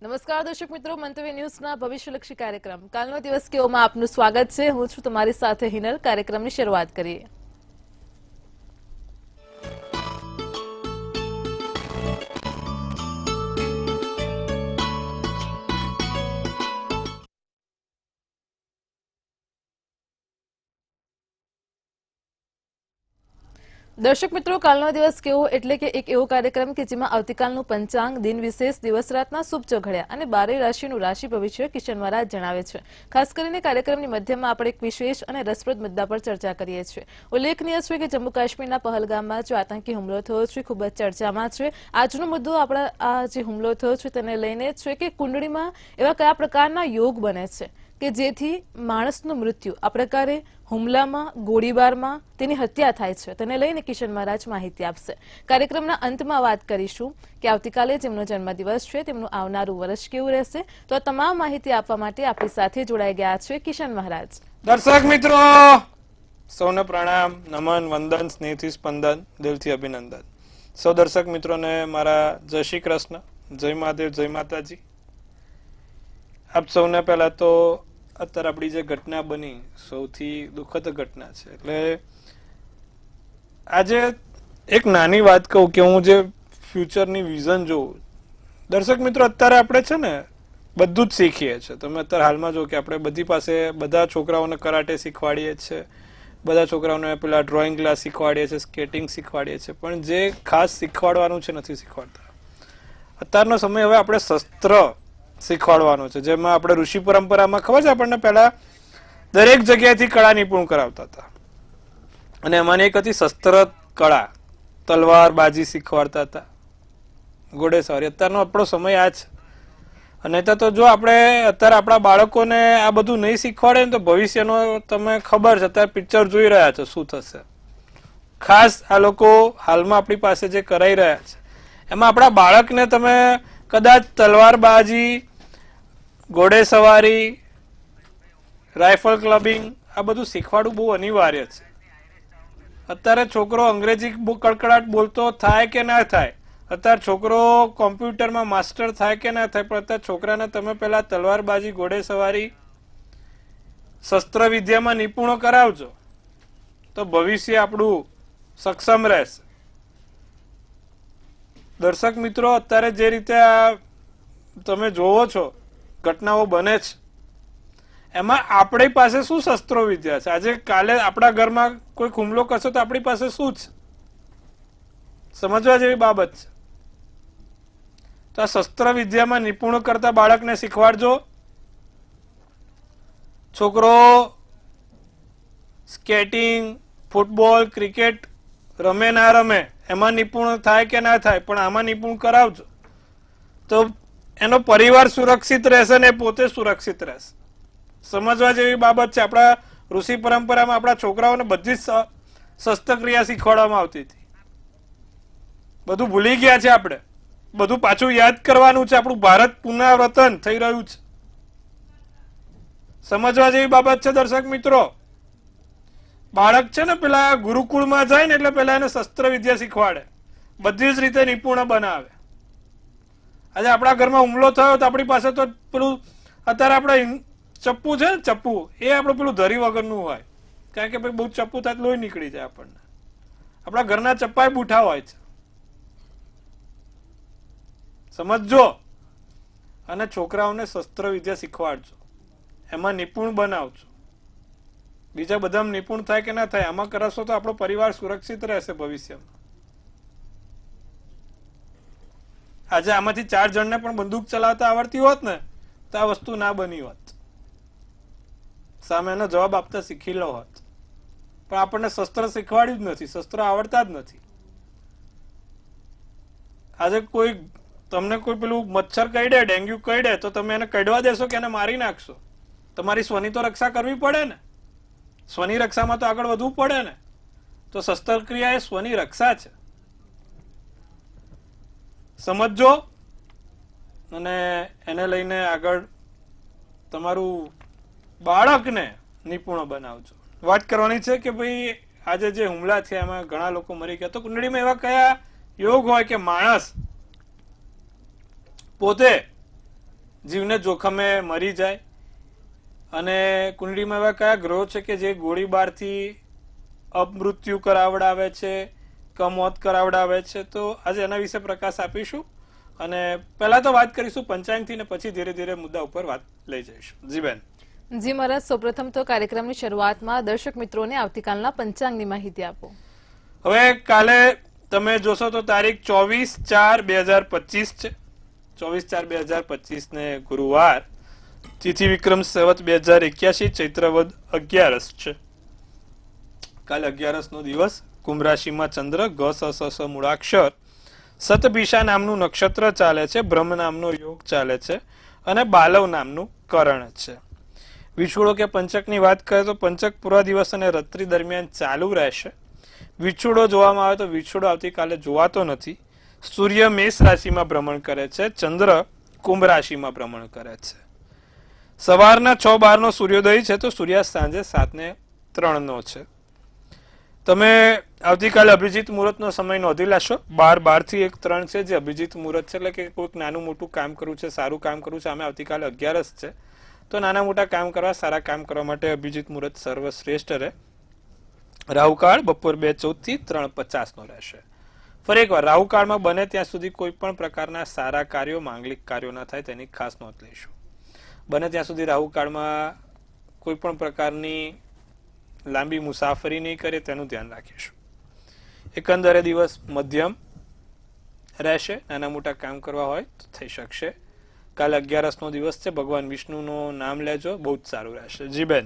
નમસ્કાર દર્શક મિત્રો, મંતવ્ય ન્યૂઝના ભવિષ્યલક્ષી કાર્યક્રમ કાલનો દિવસ કેવોમાં આપનું સ્વાગત છે. હું છું તમારી સાથે હિનલ. કાર્યક્રમની શરૂઆત કરીએ. દર્શક મિત્રો, કાલનો દિવસ કેવો એટલે કે એક એવો કાર્યક્રમ કે જેમાં આવતીકાલનું પંચાંગ, દિન વિશેષ, દિવસ રાતના શુભ ચોઘડિયા અને 12 રાશિનું રાશિ ભવિષ્ય કિશન મહારાજ જણાવે છે. ખાસ કરીને કાર્યક્રમની મધ્યમાં આપણે એક વિશેષ અને રસપ્રદ મુદ્દા પર ચર્ચા કરીએ છીએ. ઉલ્લેખનીય છે કે જમ્મુ કાશ્મીરના પહલગામમાં જે આતંકી હુમલો થયો છે ખૂબ જ ચર્ચામાં છે. આજનો મુદ્દો આપણા આ જે હુમલો થયો છે તેને લઈને છે કે કુંડળીમાં એવા કયા પ્રકારના યોગ બને છે કે જેથી માણસનું મૃત્યુ આ પ્રકારે હુમલામાં, ગોળીબારમાં તેની હત્યા થાય છે. તેને લઈને કિશન મહારાજ માહિતી આપશે. કાર્યક્રમના અંતમાં વાત કરીશું કે આવતીકાલે જેમનો જન્મદિવસ છે તેમનું આવનારું વર્ષ કેવું રહેશે. તો આ તમામ માહિતી આપવા માટે આપણી સાથે જોડાઈ ગયા છે કિશન મહારાજ. દર્શક મિત્રો સૌને પ્રણામ, નમન, વંદન, સ્નેહથી સ્પંદન, દિલથી અભિનંદન. સૌ દર્શક મિત્રોને મારા જય શ્રી કૃષ્ણ, જય મહાદેવ, જય માતાજી. આપ સૌને પહેલા તો અત્યારે આપણી જે ઘટના બની સૌથી દુઃખદ ઘટના છે. એટલે આજે એક નાની વાત કહું કે હું જે ફ્યુચરની વિઝન જોઉં. દર્શક મિત્રો, અત્યારે આપણે છે ને બધું જ શીખીએ છીએ. તમે અત્યારે હાલમાં જો કે આપણે બધી પાસે બધા છોકરાઓને કરાટે શીખવાડીએ છીએ, બધા છોકરાઓને પેલા ડ્રોઈંગ ક્લાસ શીખવાડીએ છીએ, સ્કેટિંગ શીખવાડીએ છીએ, પણ જે ખાસ શીખવાડવાનું છે નથી શીખવાડતા. અત્યારનો સમય હવે આપણે શસ્ત્ર શીખવાડવાનો છે, જેમાં આપણે ઋષિ પરંપરામાં ખબર છે આપણને પહેલા દરેક જગ્યાએથી કળા નિપુણ કરાવતા હતા અને એમાંની એક હતી શસ્ત્ર કળા. તલવાર બાજી શીખવાડતા હતા, ઘોડેસવારી. અત્યારનો આપણો સમય આ છે. અને તો જો આપણે અત્યારે આપણા બાળકોને આ બધું નહીં શીખવાડે ને તો ભવિષ્યનો તમે ખબર છે, અત્યારે પિક્ચર જોઈ રહ્યા છો શું થશે. ખાસ આ લોકો હાલમાં આપણી પાસે જે કરાઈ રહ્યા છે એમાં આપણા બાળકને તમે કદાચ તલવારબાજી, ઘોડેસવારી, રાઇફલ ક્લબિંગ આ બધું શીખવાડવું બહુ અનિવાર્ય છે. અત્યારે છોકરો અંગ્રેજી કડકડાટ બોલતો થાય કે ના થાય, અત્યારે છોકરો કોમ્પ્યુટરમાં માસ્ટર થાય કે ના થાય, પણ અત્યારે છોકરાને તમે પેલા તલવારબાજી, ઘોડેસવારી, શસ્ત્ર વિદ્યામાં નિપુણો કરાવજો તો ભવિષ્ય આપણું સક્ષમ રહેશે. દર્શક મિત્રો, અત્યારે જે રીતે આ તમે જોવો છો ઘટનાઓ બને છે એમાં આપણી પાસે શું શસ્ત્રો વિદ્યા છે? આજે કાલે આપણા ઘરમાં કોઈ હુમલો કરશે તો આપણી પાસે શું છે? સમજવા જેવી બાબત છે. તો આ શસ્ત્ર વિદ્યામાં નિપુણ કરતા બાળકને શીખવાડજો. છોકરો સ્કેટિંગ, ફૂટબોલ, ક્રિકેટ રમે ના રમે એમાં નિપુણ થાય કે ના થાય, પણ આમાં નિપુણ કરાવજો તો એનો પરિવાર સુરક્ષિત રહેશે ને પોતે સુરક્ષિત રહેશે. સમજવા જેવી બાબત છે. આપણા ઋષિ પરંપરામાં આપણા છોકરાઓને બધી જ શસ્ત્રક્રિયા શીખવાડવામાં આવતી હતી. બધું ભૂલી ગયા છે આપણે, બધું પાછું યાદ કરવાનું છે. આપણું ભારત પુનરાવર્તન થઈ રહ્યું છે. સમજવા જેવી બાબત છે. દર્શક મિત્રો, બાળક છે ને પેલા ગુરુકુળમાં જાય ને એટલે પેલા એને શસ્ત્ર વિદ્યા શીખવાડે, બધી જ રીતે નિપુણ બનાવે. આજે આપણા ઘરમાં હુમલો થયો તો આપણી પાસે તો પેલું અત્યારે આપણે ચપ્પુ છે ને, ચપ્પુ એ આપણું પેલું ધરી વગરનું હોય, કારણ કે બહુ ચપ્પુ થાય લોહી નીકળી જાય આપણને. આપણા ઘરના ચપ્પાય બૂઠા હોય છે. સમજજો. અને છોકરાઓને શસ્ત્ર વિદ્યા શીખવાડજો, એમાં નિપુણ બનાવજો. બીજા બધામાં નિપુણ થાય કે ના થાય, આમાં કરશો તો આપણો પરિવાર સુરક્ષિત રહેશે ભવિષ્યમાં. આજે આમાંથી 4 જણને પણ બંદૂક ચલાવતા આવડતી હોત ને તો આ વસ્તુ ના બની હોત, સામે એનો જવાબ આપતા શીખી લો હોત. પણ આપણને શસ્ત્ર શીખવાડ્યું જ નથી, શસ્ત્ર આવડતા જ નથી. આજે તમને કોઈ પેલું મચ્છર કરડે, ડેન્ગ્યુ કરડે તો તમે એને કડવા દેશો કે એને મારી નાખશો? તમારી સ્વની તો રક્ષા કરવી પડે ને. સ્વની રક્ષામાં તો આગળ વધવું પડે ને. તો શસ્ત્રક્રિયા એ સ્વની રક્ષા છે. સમજજો અને એને લઈને આગળ તમારું બાળકને નિપુણ બનાવજો. વાત કરવાની છે કે ભાઈ આજે જે હુમલા થયા એમાં ઘણા લોકો મરી ગયા, તો કુંડળીમાં એવા કયા યોગ હોય કે માણસ પોતે જીવને જોખમે મરી જાય અને કુંડળીમાં એવા કયા ગ્રહો છે કે જે ગોળીબારથી અપમૃત્યુ કરાવડાવે છે કે મોત કરાવડાવે છે, તો આજે એના વિશે પ્રકાશ આપીશું અને પહેલા તો વાત કરીશું પંચાંગથી ને પછી ધીરે ધીરે મુદ્દા ઉપર વાત લઈ જઈશું. જી બેન. જી મહારાજ, સૌપ્રથમ તો કાર્યક્રમની શરૂઆતમાં દર્શક મિત્રોને આવતીકાલના પંચાંગની માહિતી આપો. હવે કાલે તમે જોશો તો તારીખ 24/4/2025 છે. 24/4/2025 ને ગુરુવાર, તિથિ વિક્રમ સંવત 2081, ચૈત્રવદ 11 છે. કાલે 11 નો દિવસ. કુંભ રાશિમાં ચંદ્ર, ગ સ સ મૂળાક્ષર, સતભિષા નામનું નક્ષત્ર ચાલે છે, બ્રહ્મ નામનો યોગ ચાલે છે અને બાલવ નામનું કરણ છે. વિછોડો કે પંચકની વાત કરીએ તો પંચક પૂરા દિવસ અને રાત્રિ દરમિયાન ચાલુ રહેશે. વિછોડો જોવામાં આવે તો વિછોડો આવતીકાલે જોવાતો નથી. સૂર્ય મેષ રાશિમાં ભ્રમણ કરે છે, ચંદ્ર કુંભ રાશિમાં ભ્રમણ કરે છે. સવારના 6:12 નો સૂર્યોદય છે તો સૂર્યાસ્ત સાંજે 7:03 નો છે. તમે આવતીકાલે અભિજીત મુહૂર્તનો સમય નોંધી લેશો. 12:12 થી 1:03 છે જે અભિજીત મુહૂર્ત છે, એટલે કે કોઈક નાનું મોટું કામ કરવું છે, સારું કામ કરવું છે. આમે આવતીકાલે 11 છે તો નાના મોટા કામ કરવા, સારા કામ કરવા માટે અભિજીત મુહૂર્ત સર્વશ્રેષ્ઠ રહે. રાહુકાળ બપોર 2:14 થી 3:50 નો રહેશે. ફરી એકવાર, રાહુકાળમાં બને ત્યાં સુધી કોઈ પણ પ્રકારના સારા કાર્યો, માંગલિક કાર્યો ના થાય તેની ખાસ નોંધ લઈશું. બને ત્યાં સુધી રાહુકાળમાં કોઈ પણ પ્રકારની લાંબી મુસાફરી નહીં કરે તેનું ધ્યાન રાખીશું. એકંદરે દિવસ મધ્યમ રહેશે. નાના મોટા કામ કરવા હોય તો થઈ શકશે. કાલે 11 નો દિવસ છે. ભગવાન વિષ્ણુનું નામ લેજો, બહુ જ સારું રહેશે. જી બેન.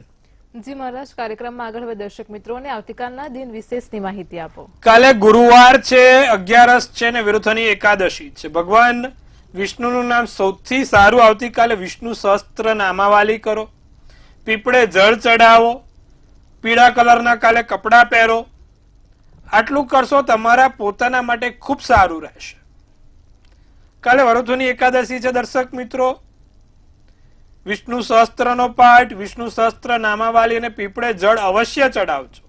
જી મહારાજ, કાર્યક્રમમાં આગળ હવે દર્શક મિત્રોને આવતીકાલના દિન વિશેષની માહિતી આપો. કાલે ગુરુવાર છે, 11 છે ને વિરુદ્ધની એકાદશી છે. ભગવાન વિષ્ણુનું નામ સૌથી સારું. આવતીકાલે વિષ્ણુ સહસ્ત્ર નામાવાલી કરો, પીપળે જળ ચડાવો, પીળા કલરના કાલે કપડા પહેરો. આટલું કરશો તમારા પોતાના માટે ખૂબ સારું રહેશે. કાલે વરુથની એકાદશી છે દર્શક મિત્રો. વિષ્ણુ સહસ્ત્રનો પાઠ, વિષ્ણુ સહસ્ત્ર નામાવાલી અને પીપળે જળ અવશ્ય ચડાવજો.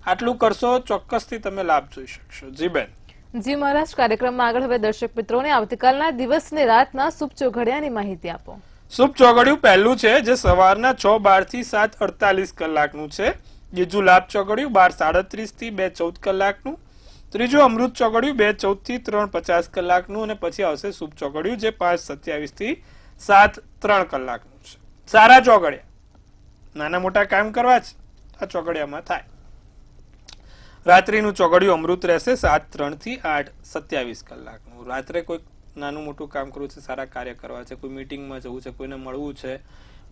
આટલું કરશો ચોક્કસથી તમે લાભ જોઈ શકશો. જી બેન. જી મહારાજ, કાર્યક્રમમાં આગળ હવે દર્શક મિત્રોને આવતીકાલના દિવસ ને રાતના શુભ ચોઘડિયાની માહિતી આપો. શુભ ચોઘડિયું પહેલું છે જે સવારના 6:12 થી 7:48 કલાકનું છે. બીજું લાભ ચોઘડિયું 12:37 થી 2:14 કલાકનું. ત્રીજું અમૃત ચોઘડિયું 2:14 થી 3:50 કલાકનું અને પછી આવશે શુભ ચોઘડિયું જે 5:27 થી 7:03 કલાકનું છે. સારા ચોઘડિયા, નાના મોટા કામ કરવા છે આ ચોઘડિયામાં થાય. રાત્રિનું ચોઘડિયું અમૃત રહેશે 7:03 થી 8:27 કલાકનું. રાત્રે કોઈ નાનું મોટું કામ કરવું છે, સારા કાર્ય કરવા છે, કોઈ મીટિંગમાં જવું છે, કોઈને મળવું છે,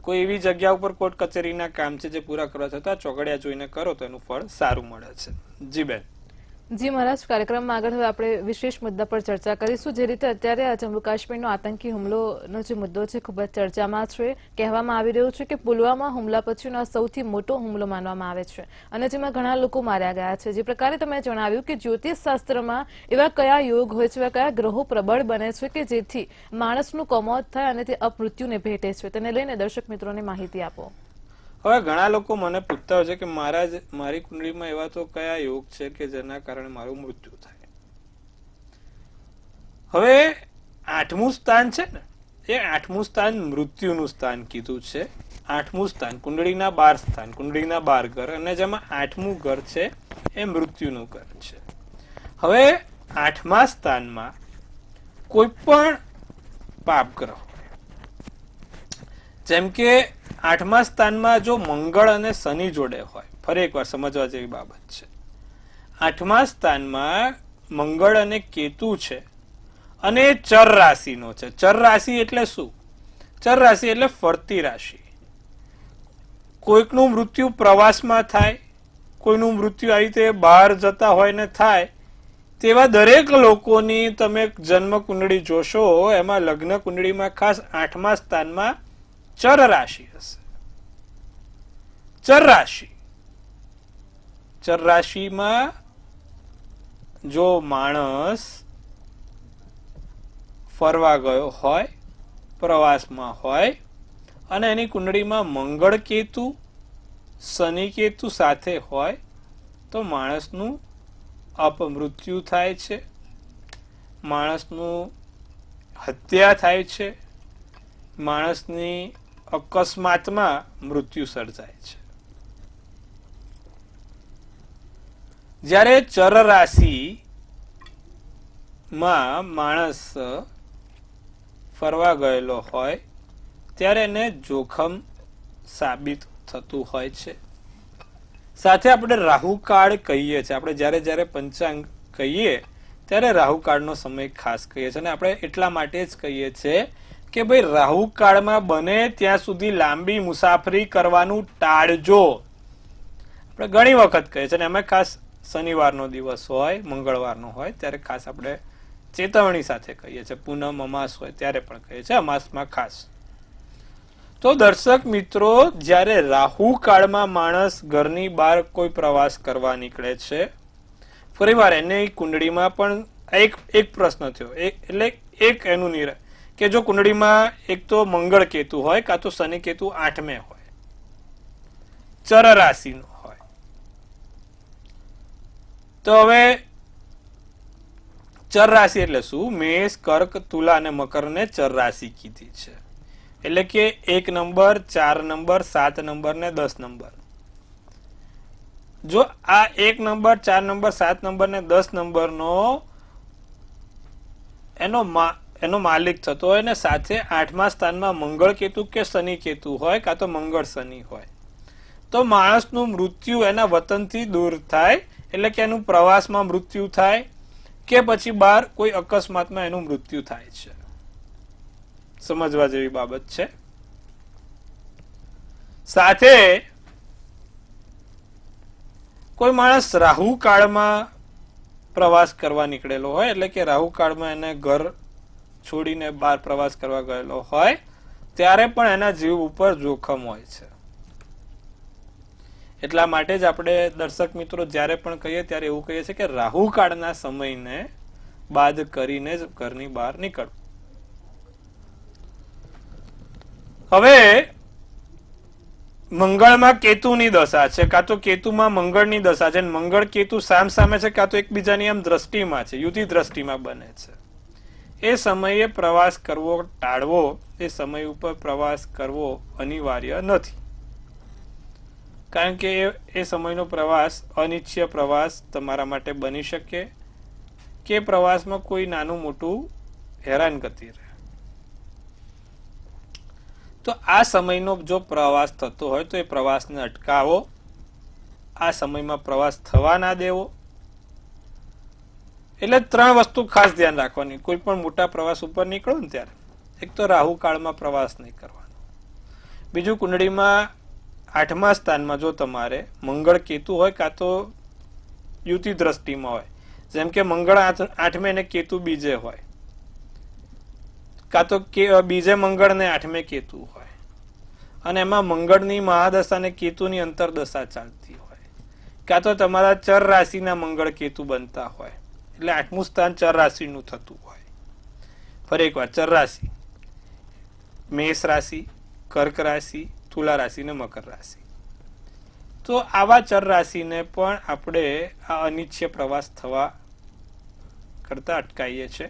કોઈ એવી જગ્યા ઉપર કોર્ટ કચેરીના કામ છે જે પૂરા કરવા છે તો આ ચોઘડિયા જોઈને કરો તો એનું ફળ સારું મળે છે. જી બેન. જી મહારાજ, કાર્યક્રમમાં આગળ હવે આપણે વિશેષ મુદ્દા પર ચર્ચા કરીશું. જે રીતે અત્યારે આ જમ્મુ કાશ્મીરનો આતંકી હુમલોનો જે મુદ્દો છે ખૂબ જ ચર્ચામાં છે. કહેવામાં આવી રહ્યું છે કે પુલવામા હુમલા પછીનો સૌથી મોટો હુમલો માનવામાં આવે છે અને જેમાં ઘણા લોકો માર્યા ગયા છે. જે પ્રકારે તમે જણાવ્યું કે જ્યોતિષ શાસ્ત્રમાં એવા કયા યોગ હોય છે, એવા કયા ગ્રહો પ્રબળ બને છે કે જેથી માણસનું કમોત થાય અને તે અપમૃત્યુને ભેટે છે, તેને લઈને દર્શક મિત્રોને માહિતી આપો. હવે ઘણા લોકો મને પૂછતા હોય છે કે મહારાજ મારી કુંડળીમાં એવા તો કયા યોગ છે કે જેના કારણે મારું મૃત્યુ થાય. હવે 8મું સ્થાન છે ને, એ 8મું સ્થાન મૃત્યુનું સ્થાન કીધું છે. 8મું સ્થાન કુંડળીના 12 સ્થાન, કુંડળીના 12 ઘર અને જેમાં 8મું ઘર છે એ મૃત્યુનું ઘર છે. હવે 8મા સ્થાનમાં કોઈ પણ પાપ ગ્રહ, જેમ કે 8મા સ્થાનમાં જો મંગળ અને શનિ જોડે હોય, ફરી એકવાર સમજવા જેવી બાબત છે. 8મા સ્થાનમાં મંગળ અને કેતુ છે અને ચર રાશિનો છે. ચર રાશિ એટલે શું? ચર રાશિ એટલે ફરતી રાશિ. કોઈકનું મૃત્યુ પ્રવાસમાં થાય, કોઈનું મૃત્યુ આવી રીતે બહાર જતા હોય ને થાય, તેવા દરેક લોકોની તમે જન્મ કુંડળી જોશો એમાં લગ્ન કુંડળીમાં ખાસ 8મા સ્થાનમાં ચર રાશિ હશે. ચર રાશિ, ચર રાશિમાં જો માણસ ફરવા ગયો હોય, પ્રવાસમાં હોય અને એની કુંડળીમાં મંગળ કેતુ, શનિ કેતુ સાથે હોય તો માણસનું અપમૃત્યુ થાય છે. માણસનું હત્યા થાય છે, માણસની અકસ્માતમાં મૃત્યુ સર્જાય છે. જ્યારે ચર રાશિમાં માણસ ફરવા ગયેલો હોય ત્યારે એને જોખમ સાબિત થતું હોય છે. સાથે આપણે રાહુકાળ કહીએ છીએ. આપણે જ્યારે જ્યારે પંચાંગ કહીએ ત્યારે રાહુકાળનો સમય ખાસ કહીએ છીએ. અને આપણે એટલા માટે જ કહીએ છીએ કે ભાઈ રાહુકાળમાં બને ત્યાં સુધી લાંબી મુસાફરી કરવાનું ટાળજો. આપણે ઘણી વખત કહીએ છીએ. અને એમાં ખાસ શનિવારનો દિવસ હોય, મંગળવારનો હોય ત્યારે ખાસ આપણે ચેતવણી સાથે કહીએ છીએ. પૂનમ અમાસ હોય ત્યારે પણ કહીએ છીએ, અમાસમાં ખાસ. તો દર્શક મિત્રો, જ્યારે રાહુ કાળમાં માણસ ઘરની બહાર કોઈ પ્રવાસ કરવા નીકળે છે, ફરીવાર એની કુંડળીમાં પણ એક પ્રશ્ન થયો, એટલે એક એનું નિર્ણય કે જો કુંડળીમાં એક તો મંગળ કેતુ હોય કાં તો શનિ કેતુ 8મે હોય, ચર રાશિનો હોય, તો હવે ચર રાશિ એટલે શું? મેષ, કર્ક, તુલા અને મકર ને ચર રાશિ કીધી છે. એટલે કે 1 નંબર, 4 નંબર, 7 નંબર ને 10 નંબર. જો આ 1 નંબર, 4 નંબર, 7 નંબર ને 10 નંબરનો એનો માલિક થતો હોય ને સાથે 8મા સ્થાનમાં મંગળ કેતુ કે શનિ કેતુ હોય કાં તો મંગળ શનિ હોય, તો માણસનું મૃત્યુ એના વતનથી દૂર થાય. એટલે કે એનું પ્રવાસમાં મૃત્યુ થાય કે પછી બહાર કોઈ અકસ્માતમાં એનું મૃત્યુ થાય છે. સમજવા જેવી બાબત છે. સાથે કોઈ માણસ રાહુ કાળમાં પ્રવાસ કરવા નીકળેલો હોય, એટલે કે રાહુ કાળમાં એને ઘર છોડીને બહાર પ્રવાસ કરવા ગયેલો હોય ત્યારે પણ એના જીવ ઉપર જોખમ હોય છે. એટલા માટે જ આપણે દર્શક મિત્રો જ્યારે પણ કહીએ ત્યારે એવું કહીએ છીએ કે રાહુ કાળના સમયને બાદ કરીને જ ઘરની બહાર નીકળવું. હવે મંગળમાં કેતુની દશા છે કાં તો કેતુમાં મંગળની દશા છે. મંગળ કેતુ સામસામે છે કાં તો એકબીજાની આમ દ્રષ્ટિમાં છે, યુતિ દ્રષ્ટિમાં બને છે. એ સમયે પ્રવાસ કરવો ટાળવો, એ સમય ઉપર પ્રવાસ કરવો અનિવાર્ય નથી. કારણ કે એ સમયનો પ્રવાસ અનિચ્છનીય પ્રવાસ તમારા માટે બની શકે કે પ્રવાસમાં કોઈ નાનું મોટું હેરાનગતિ રહે. તો આ સમયનો જો પ્રવાસ થતો હોય તો એ પ્રવાસને અટકાવો. આ સમયમાં પ્રવાસ થવા ના દેવો. એટલે 3 વસ્તુ ખાસ ધ્યાન રાખવાની કોઈ પણ મોટા પ્રવાસ ઉપર નીકળો ને ત્યારે. એક તો રાહુ કાળમાં પ્રવાસ નહીં કરવાનો. બીજું, કુંડળીમાં 8મા સ્થાનમાં જો તમારે મંગળ કેતુ હોય કાં તો યુતિ દ્રષ્ટિમાં હોય, જેમ કે મંગળ 8મે ને કેતુ બીજે હોય, કાં તો બીજે મંગળ ને 8મે કેતુ હોય, અને એમાં મંગળની મહાદશા ને કેતુની અંતરદશા ચાલતી હોય, કાં તો તમારા ચર રાશિના મંગળ કેતુ બનતા હોય, એટલે 8મું સ્થાન ચર રાશિનું થતું હોય. ફરી એકવાર, ચર રાશિ મેષ રાશિ, કર્ક રાશિ, તુલા રાશિ ને મકર રાશિ. તો આવા ચર રાશિને પણ આપણે આ અનિચ્છનીય પ્રવાસ થવા કરતા અટકાવીએ છીએ.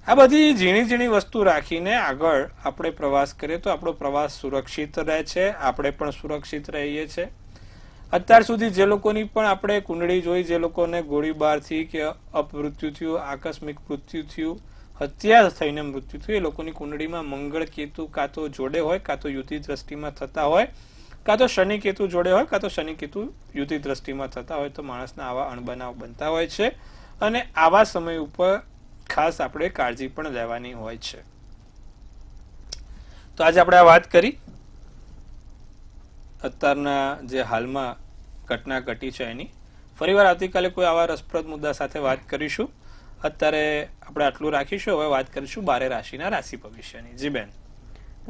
આ બધી ઝીણી ઝીણી વસ્તુ રાખીને આગળ આપણે પ્રવાસ કરીએ તો આપણો પ્રવાસ સુરક્ષિત રહે છે, આપણે પણ સુરક્ષિત રહીએ છીએ. અત્યાર સુધી જે લોકોની પણ આપણે કુંડળી જોઈ, જે લોકોને ગોળીબારથી કે અપમૃત્યુ થયું, આકસ્મિક મૃત્યુ થયું, હત્યા થઈને મૃત્યુ થયું, એ લોકોની કુંડળીમાં મંગળ કેતુ કાં તો જોડે હોય કાં તો યુતિ દ્રષ્ટિમાં થતા હોય, કાં તો શનિ કેતુ જોડે હોય કાં તો શનિ કેતુ યુતિ દ્રષ્ટિમાં થતા હોય, તો માણસના આવા અણબનાવ બનતા હોય છે. અને આવા સમય ઉપર ખાસ આપણે કાળજી પણ લેવાની હોય છે. તો આજે આપણે આ વાત કરી અત્યારના જે હાલમાં ઘટના ઘટી છે એની. ફરીવાર આવતીકાલે કોઈ આવા રસપ્રદ મુદ્દા સાથે વાત કરીશું. અત્યારે આપણે આટલું રાખીશું. હવે વાત કરીશું 12 રાશિના રાશિ ભવિષ્યની. જી બેન.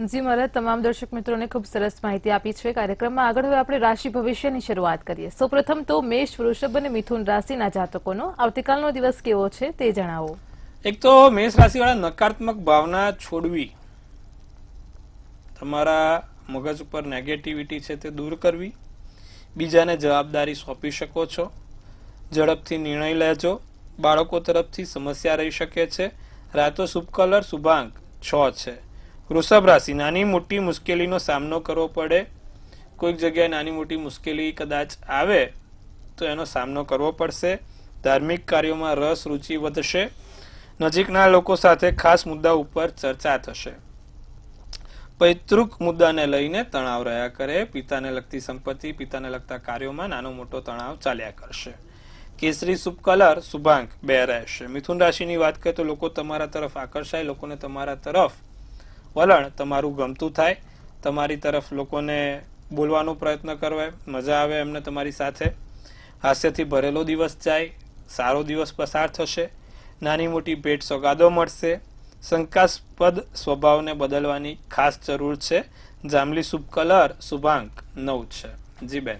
જી મહારાજ, તમામ દર્શક મિત્રોને ખૂબ સરસ માહિતી આપી છે. કાર્યક્રમમાં આગળ હવે આપણે રાશિ ભવિષ્યની શરૂઆત કરીએ. સૌપ્રથમ તો મેષ, વૃષભ અને મિથુન રાશિના જાતકોનો આવતીકાલનો દિવસ કેવો છે તે જણાવો. એક તો મેષ રાશિ વાળા નકારાત્મક ભાવના છોડવી, તમારા મગજ ઉપર નેગેટિવિટી છે તે દૂર કરવી, બીજાને જવાબદારી સોંપી શકો છો, ઝડપથી નિર્ણય લેજો. બાળકો તરફથી સમસ્યા રહી શકે છે. રાતો શુભ કલર શુભાંક 6 છે. વૃષભ રાશિ, નાની મોટી મુશ્કેલીનો સામનો કરવો પડે. કોઈક જગ્યાએ નાની મોટી મુશ્કેલી કદાચ આવે તો એનો સામનો કરવો પડશે. ધાર્મિક કાર્યોમાં રસ રુચિ વધશે. નજીકના લોકો સાથે ખાસ મુદ્દા ઉપર ચર્ચા થશે. પૈતૃક મુદ્દાને લઈને તણાવ રહ્યા કરે. પિતાને લગતી સંપત્તિ, પિતાને લગતા કાર્યોમાં નાનો મોટો તણાવ ચાલ્યા કરશે. કેસરી શુભ કલર શુભાંક 2 રહેશે. મિથુન રાશિની વાત કરીએ તો લોકો તમારા તરફ આકર્ષાય, લોકોને તમારા તરફ વલણ તમારું ગમતું થાય. તમારી તરફ લોકોને બોલવાનો પ્રયત્ન કરવા, મજા આવે એમને તમારી સાથે. હાસ્યથી ભરેલો દિવસ જાય, સારો દિવસ પસાર થશે. નાની મોટી ભેટ સોગાદો મળશે. શંકાસ્પદ સ્વભાવને બદલવાની ખાસ જરૂર છે. જાંબલી શુભ કલર શુભાંક 9 છે. જી બેન.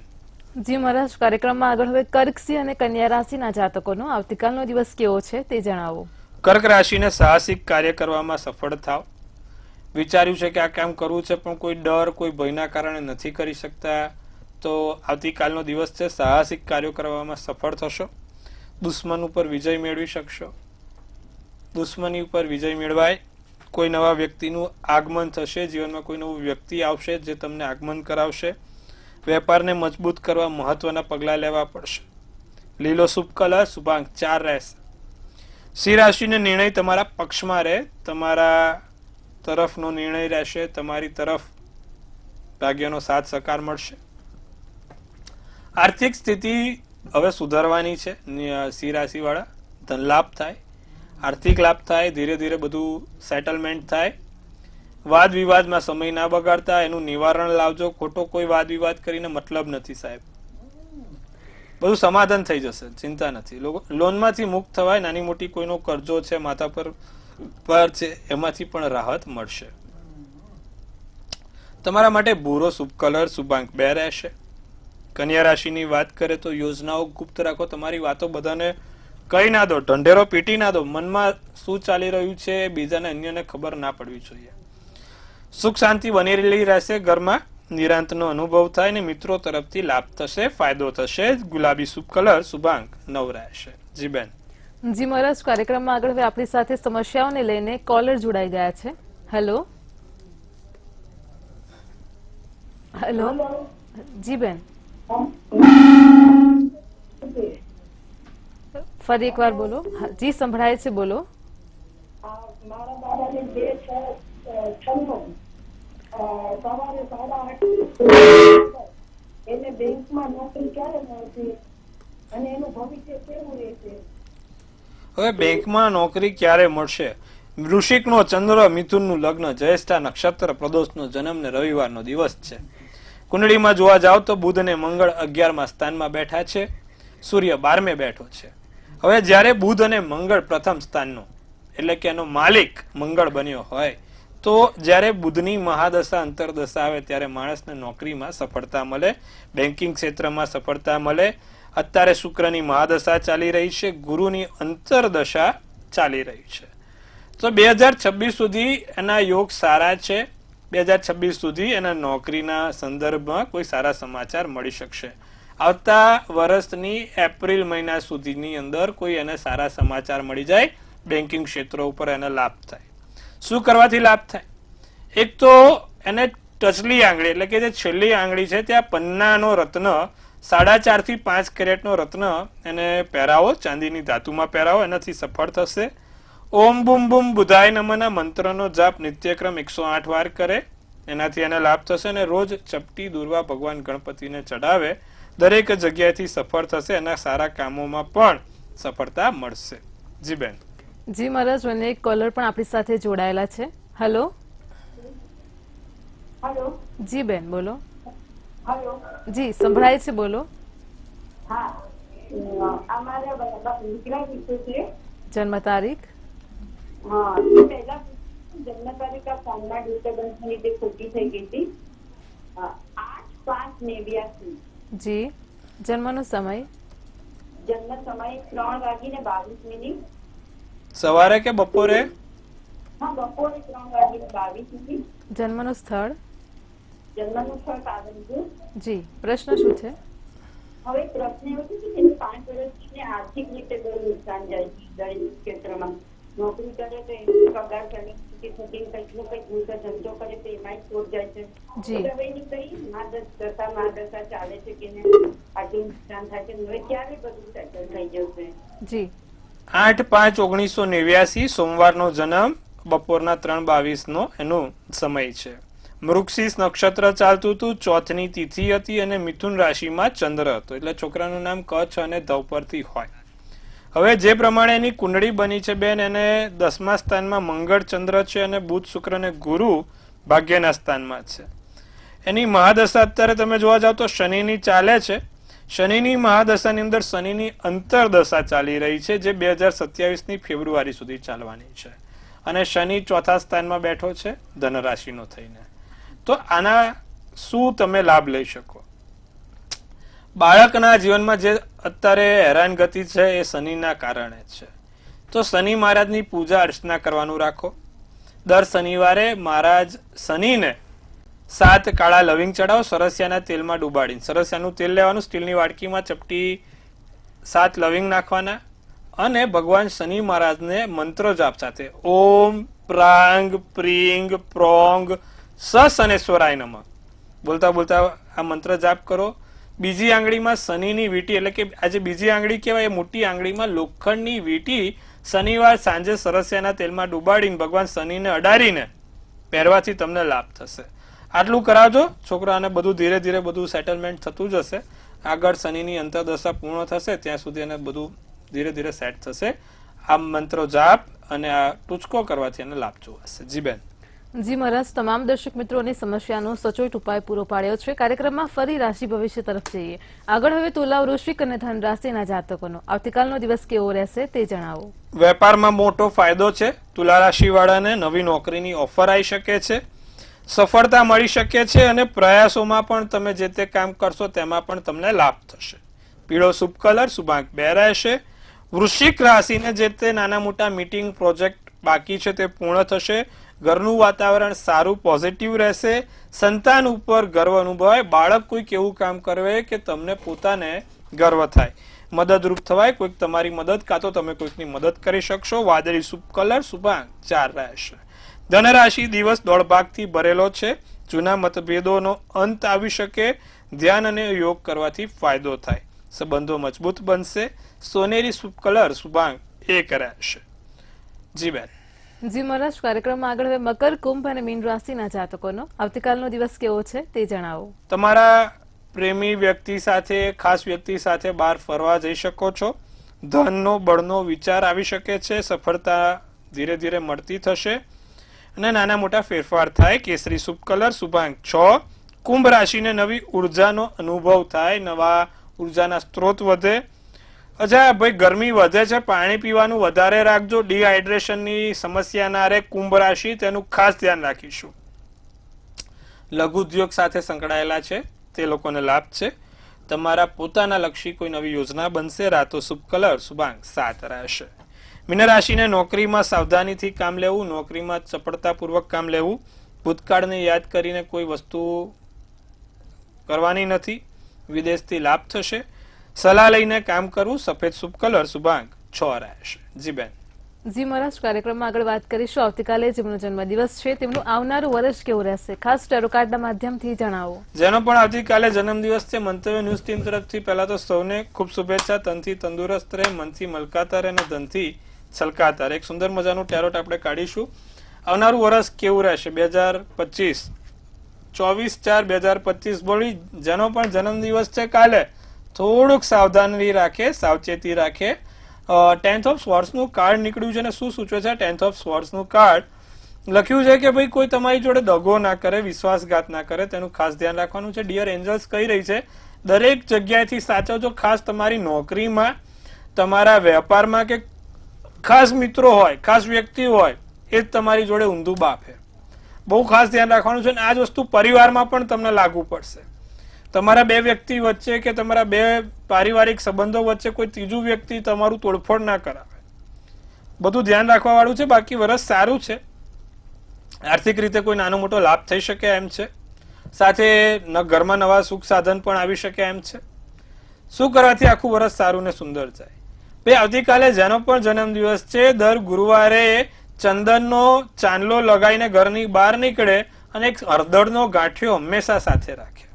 જી મહારાજ, કાર્યક્રમમાં આગળ હવે કર્કસિંહ અને કન્યા રાશિના જાતકોનો આવતીકાલનો દિવસ કેવો છે તે જણાવો. કર્ક રાશિને સાહસિક કાર્ય કરવામાં સફળ થાવ. વિચાર્યું છે કે આ કામ કરવું છે પણ કોઈ ડર, કોઈ ભયના કારણે નથી કરી શકતા, તો આવતીકાલનો દિવસ છે. સાહસિક કાર્યો કરવામાં સફળ થશો. દુશ્મન ઉપર વિજય મેળવી શકશો. દુશ્મની ઉપર વિજય મેળવાય. કોઈ નવા વ્યક્તિનું આગમન થશે. જીવનમાં કોઈ નવું વ્યક્તિ આવશે જે તમને આગમન કરાવશે. વેપારને મજબૂત કરવા મહત્વના પગલાં લેવા પડશે. લીલો શુભ કલર શુભાંક 4 રહેશે. સિંહ રાશિનો નિર્ણય તમારા પક્ષમાં રહે. તમારા તરફનો નિર્ણય રહેશે. તમારી તરફ ભાગ્યનો સાથ સહકાર મળશે. આર્થિક સ્થિતિ હવે સુધારવાની છે. સિંહ રાશિ વાળા, ધન લાભ થાય, આર્થિક લાભ થાય, ધીરે ધીરે બધું સેટલમેન્ટ થાય. વાદ વિવાદમાં સમય ના બગાડતા, એનું નિવારણ લાવજો. ખોટો કોઈ વાદ વિવાદ કરીને મતલબ નથી સાહેબ. બધું સમાધાન થઈ જશે, ચિંતા નથી. લોનમાંથી મુક્ત થવાય. નાની મોટી કોઈનો કરજો છે, માથા પર છે, એમાંથી પણ રાહત મળશે. તમારા માટે ભૂરો શુભ કલર શુભાંક 2 રહેશે. કન્યા રાશિની વાત કરે તો યોજનાઓ ગુપ્ત રાખો. તમારી વાતો બધાને કહી ના દો, ઢંઢેરો પીટી ના દો. મનમાં શું ચાલી રહ્યું છે બીજાને, અન્યને ખબર ના પડવી જોઈએ. સુખ શાંતિ બની રહેલી રહેશે. ઘરમાં નિરાંતનો અનુભવ થાય ને મિત્રો તરફથી લાભ થશે, ફાયદો થશે. ગુલાબી શુભ કલર શુભાંક 9 રહેશે. જી બેન. જી મહારાજ, કાર્યક્રમમાં આગળ હવે આપણી સાથે સમસ્યાઓને લઈને કોલર જોડાઈ ગયા છે. Hello hello. જી બેન, ફરી એકવાર બોલો. જી સંભળાય છે, બોલો. મારા દાદાને 2 સવારે 8:30 એને બેંકમાં નોકરી ક્યારે મળશે અને એનું ભવિષ્ય કેવું રહેશે? હવે બેંકમાં નોકરી ક્યારે મળશે? વૃશ્ચિકનો ચંદ્ર, મિથુનનું લગ્ન, જ્યેષ્ઠા નક્ષત્ર, પ્રદોષનો જન્મ ને રવિવારનો દિવસ છે. કુંડળીમાં જોવા જાવ તો બુધ અને મંગળ 11મા સ્થાનમાં બેઠા છે. સૂર્ય 12મે બેઠો છે. હવે જ્યારે બુધ અને મંગળ પ્રથમ સ્થાનનો એટલે કે એનો માલિક મંગળ બન્યો હોય તો જ્યારે બુધની મહાદશા અંતરદશા આવે ત્યારે માણસને નોકરીમાં સફળતા મળે, બેન્કિંગ ક્ષેત્રમાં સફળતા મળે. અત્યારે શુક્રની મહાદશા ચાલી રહી છે, ગુરુની અંતરદશા ચાલી રહી છે. તો 2026 સુધી એના યોગ સારા છે. 2026 સુધી એના નોકરીના સંદર્ભમાં કોઈ સારા સમાચાર મળી શકશે. આવતા વર્ષની એપ્રિલ મહિના સુધીની અંદર કોઈ એને સારા સમાચાર મળી જાય. બેન્કિંગ ક્ષેત્રો ઉપર એને લાભ થાય. શું કરવાથી લાભ થાય? એક તો એને ટચલી આંગળી એટલે કે જે છેલ્લી આંગળી છે ત્યાં પન્નાનો રત્ન 4.5 થી 5 કેરેટનો રત્ન એને પહેરાવો, ચાંદીની ધાતુમાં પહેરાવો, એનાથી સફળ થશે. ઓમ બુમ બુમ બુધાય નમઃના મંત્રનો જાપ નિત્યક્રમ 108 વાર કરે, એનાથી એને લાભ થશે. અને રોજ ચપટી દુર્વા ભગવાન ગણપતિને ચડાવે, દરેક જગ્યાએથી સફળ થશે. એના સારા કામોમાં પણ સફળતા મળશે. જી બેન. જી મહારાજ, મને એક કોલર પણ આપણી સાથે જોડાયેલા છે. હેલો. હેલો. જી બેન, બોલો. હેલો. જી સંભળાય છે, બોલો. હા, અમારા દીકરા વિશે છે. જન્મ તારીખ? હા, પહેલા જન્મ તારીખ આ ફોર્મના ડિસ્ટર્બન્સની લીધે ખોટી થઈ ગઈ હતી. 8/5/82. જી. જન્મનો સમય? જન્મ સમય 3:22. સવારે કે બપોરે? હા, બપોરે 3:22. જન્મનું સ્થળ? જન્મનું સ્થળ પાલનપુર. જી. પ્રશ્ન શું છે? હવે પ્રશ્ન એવો છે કે તેને 5 વર્ષને આર્થિક રીતે બહુ નુકસાન જાય છે દરેક ક્ષેત્રમાં. નોકરી કરે તો એનો પગાર થતી કંઈક નો કંઈક મોટો ધંધો કરે તો એમાં જ ખોટ જાય છે. જી. હવે એની કઈ મહાદશા ચાલે છે કે આટલું નુકસાન થાય છે. હવે ક્યારે બધું સેટલ થઈ જશે? જી 8/5/1989 સોમવારનો જન્મ, બપોરના 3:22 નો એનો સમય છે. મૃગશીર્ષ નક્ષત્ર ચાલતું હતું, ચોથની તિથિ હતી અને મિથુન રાશિમાં ચંદ્ર હતો. એટલે છોકરાનું નામ કચ્છ અને ધવ પરથી હોય. હવે જે પ્રમાણે એની કુંડળી બની છે બેન, એને 10મા સ્થાનમાં મંગળ ચંદ્ર છે અને બુધ શુક્ર અને ગુરુ ભાગ્યના સ્થાનમાં છે. એની મહાદશા અત્યારે તમે જોવા જાવ તો શનિની ચાલે છે. શનિની મહાદશાની અંદર શનિની અંતરદશા ચાલી રહી છે, જે 2027ની ફેબ્રુઆરી સુધી ચાલવાની છે. અને શનિ ચોથા સ્થાનમાં બેઠો છે ધન રાશિનો થઈને. તો આના શું તમે લાભ લઈ શકો? બાળકના જીવનમાં જે અત્યારે હેરાનગતિ છે એ શનિના કારણે છે. તો શનિ મહારાજની પૂજા અર્ચના કરવાનું રાખો. દર શનિવારે મહારાજ શનિને 7 કાળા લવિંગ ચડાવો, સરસિયાના તેલમાં ડુબાડીને. સરસિયાનું તેલ લેવાનું, સ્ટીલની વાડકીમાં ચપટી 7 લવિંગ નાખવાના અને ભગવાન શનિ મહારાજને મંત્રો જાપ સાથે ઓમ પ્રાંગ પ્રિંગ પ્રોંગ સ શનેશ્વરાય નમઃ બોલતા બોલતા આ મંત્ર જાપ કરો. બીજી આંગળીમાં શનિની વીંટી, એટલે કે આજે બીજી આંગળી કહેવાય, એ મોટી આંગળીમાં લોખંડની વીંટી શનિવાર સાંજે સરસિયાના તેલમાં ડુબાડીને ભગવાન શનિને અડાડીને પહેરવાથી તમને લાભ થશે. આટલું કરાવજો. છોકરાને બધું ધીરે ધીરે બધું સેટલમેન્ટ થતું જશે. આગળ શનિની અંતરદશા પૂર્ણ થશે ત્યાં સુધી એને બધું ધીરે ધીરે સેટ થશે. આ મંત્રો જાપ અને આ ટૂચકો કરવાથી એને લાભ જોવાશે. જી બેન. જી મહારાજ, તમામ દર્શક મિત્રોની સમસ્યાનો સચોટ ઉપાય પૂરો પાડ્યો છે. કાર્યક્રમમાં ફરી રાશિ ભવિષ્ય તરફ જઈએ. આગળ હવે તુલા, વૃશ્ચિક અને ધન રાશિના જાતકોનો આવતીકાલનો દિવસ કેવો રહેશે તે જણાવો. વેપારમાં મોટો ફાયદો છે. તુલા રાશિ વાળાને નવી નોકરીની ઓફર આવી શકે છે, સફળતા મળી શકે છે અને પ્રયાસોમાં પણ તમે જે તે કામ કરશો તેમાં પણ તમને લાભ થશે. પીળો શુભ કલર, શુભાંક 2 રહેશે. વૃશ્ચિક રાશિને જે તે નાના મોટા મીટિંગ પ્રોજેક્ટ બાકી છે તે પૂર્ણ થશે. ઘરનું વાતાવરણ સારું પોઝિટિવ રહેશે. સંતાન ઉપર ગર્વ અનુભવાય. બાળક કોઈક એવું કામ કરે કે તમને પોતાને ગર્વ થાય. મદદરૂપ થવાય, કોઈક તમારી મદદ કાં તો તમે કોઈકની મદદ કરી શકશો. વાદળી શુભ કલર, શુભાંક 4 રહેશે. ધનરાશિ દિવસ દોડભાગથી ભરેલો છે. જૂના મતભેદોનો અંત આવી શકે. ધ્યાન અને યોગ કરવાથી ફાયદો થાય. સંબંધો મજબૂત બનશે. સોનેરી શુભ કલર, શુભાંક 1 રહેશે. જી બેન. જી મહારાજ, કાર્યક્રમમાં આગળ હવે મકર, કુંભ અને મીન રાશિના જાતકોનો આવતીકાલનો દિવસ કેવો છે તે જણાવો. તમારા પ્રેમી વ્યક્તિ સાથે, ખાસ વ્યક્તિ સાથે બહાર ફરવા જઈ શકો છો. ધનનો બળનો વિચાર આવી શકે છે. સફળતા ધીરે ધીરે મળતી થશે અને નાના મોટા ફેરફાર થાય. કેસરી શુભ કલર, શુભાંક 6. કુંભ રાશિને નવી ઉર્જાનો અનુભવ થાય. નવા ઉર્જાના સ્ત્રોત વધે. અચ્છા ભાઈ, ગરમી વધે છે, પાણી પીવાનું વધારે રાખજો. ડિહાઇડ્રેશનની સમસ્યા ના રહે. કુંભ રાશિ તેનું ખાસ ધ્યાન રાખીશું. લઘુ ઉદ્યોગ સાથે સંકળાયેલા છે તે લોકોને લાભ છે. તમારા પોતાના લક્ષી કોઈ નવી યોજના બનશે. રાતો શુભ કલર, શુભાંક 7 રહેશે. મીન રાશિને નોકરીમાં સાવધાનીથી કામ લેવું, નોકરીમાં ચપળતાપૂર્વક કામ લેવું. ભૂતકાળને યાદ કરીને કોઈ વસ્તુ કરવાની નથી. વિદેશથી લાભ થશે. સલાહ લઈને કામ કરવું. સફેદ શુભ કલર, શુભાંક 6 રહેશે. જી બેન. જી મહારાજ, કાર્યક્રમમાં આગળ વાત કરીશું. આવતીકાલે જેમનો જન્મદિવસ છે તેમનું આવનારું વર્ષ કેવું રહેશે, ખાસ ટેરો કાર્ડના માધ્યમથી જણાવો. જેનો પણ આવતીકાલે જન્મદિવસ છે, મંતવ્ય ન્યૂઝ ટીમ તરફથી પહેલા તો સૌને ખૂબ શુભેચ્છા. તનથી તંદુરસ્ત રહે, મનથી મલકાતા રહે અને ધનથી છલકાતા રહે. એક સુંદર મજાનું ટેરોટ આપણે કાઢીશું. આવનારું વર્ષ કેવું રહેશે 2025, 24/4/2025 બોલી. જેનો પણ જન્મદિવસ છે કાલે થોડુંક સાવધાની રાખે, સાવચેતી રાખે. 10th ઓફ સ્વોર્ડ્સ નું કાર્ડ નીકળ્યું છે અને શું સૂચવે છે 10th ઓફ સ્વોર્ડ્સ નું કાર્ડ? લખ્યું છે કે ભાઈ કોઈ તમારી જોડે દગો ના કરે, વિશ્વાસઘાત ના કરે, તેનું ખાસ ધ્યાન રાખવાનું છે. ડિયર એન્જલ્સ કહી રહી છે દરેક જગ્યાએથી સાચવજો. ખાસ તમારી નોકરીમાં, તમારા વેપારમાં કે ખાસ મિત્રો હોય, ખાસ વ્યક્તિ હોય, એ જ તમારી જોડે ઊંધું બાફે. બહુ ખાસ ધ્યાન રાખવાનું છે. અને આ જ વસ્તુ પરિવારમાં પણ તમને લાગુ પડશે. તમારા બે વ્યક્તિ વચ્ચે કે તમારા બે પારિવારિક સંબંધો વચ્ચે કોઈ ત્રીજું વ્યક્તિ તમારું તોડફોડ ના કરાવે. બધું ધ્યાન રાખવા વાળું છે. બાકી વરસ સારું છે. આર્થિક રીતે કોઈ નાનો મોટો લાભ થઈ શકે એમ છે. સાથે ઘરમાં નવા સુખ સાધન પણ આવી શકે એમ છે. શું કરવાથી આખું વરસ સારું ને સુંદર જાય? ભાઈ આવતીકાલે જેનો પણ જન્મદિવસ છે દર ગુરુવારે ચંદનનો ચાંદલો લગાવીને ઘરની બહાર નીકળે અને એક હળદરનો ગાંઠિયો હંમેશા સાથે રાખે.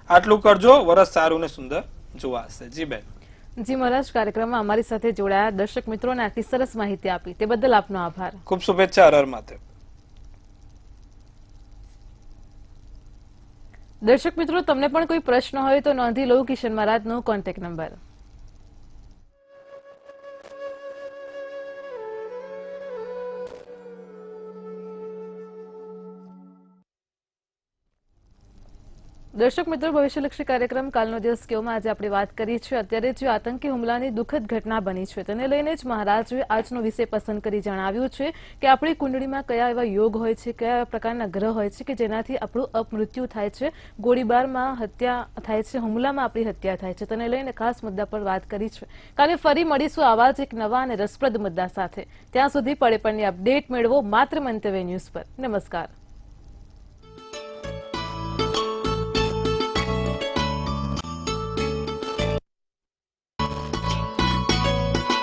આટલું કરજો, વરસ સારું ને સુંદર જોવાશે. જી બેન. જી મહારાજ, કાર્યક્રમમાં અમારી સાથે જોડાયા દર્શક મિત્રોને આટલી સરસ માહિતી આપી તે બદલ આપનો આભાર. ખૂબ શુભેચ્છા હર હર મહાદેવ. દર્શક મિત્રો, તમને પણ કોઈ પ્રશ્ન હોય તો નોંધી લો કિશન મહારાજનો કોન્ટેક્ટ નંબર. દર્શક મિત્રો, ભવિષ્યલક્ષી કાર્યક્રમ કાલનો દિવસ કેવોમાં આજે આપણે વાત કરી છે. અત્યારે જે આતંકી હુમલાની દુઃખદ ઘટના બની છે તેને લઈને જ મહારાજે આજનો વિષય પસંદ કરી જણાવ્યું છે કે આપણી કુંડળીમાં કયા એવા યોગ હોય છે, કયા એવા પ્રકારના ગ્રહ હોય છે કે જેનાથી આપણું અપમૃત્યુ થાય છે, ગોળીબારમાં હત્યા થાય છે, હુમલામાં આપણી હત્યા થાય છે. તેને લઈને ખાસ મુદ્દા પર વાત કરી છે. કાલે ફરી મળીશું આવા જ એક નવા અને રસપ્રદ મુદ્દા સાથે. ત્યાં સુધી પડે પડની અપડેટ મેળવો માત્ર મંતવ્ય ન્યૂઝ પર. નમસ્કાર.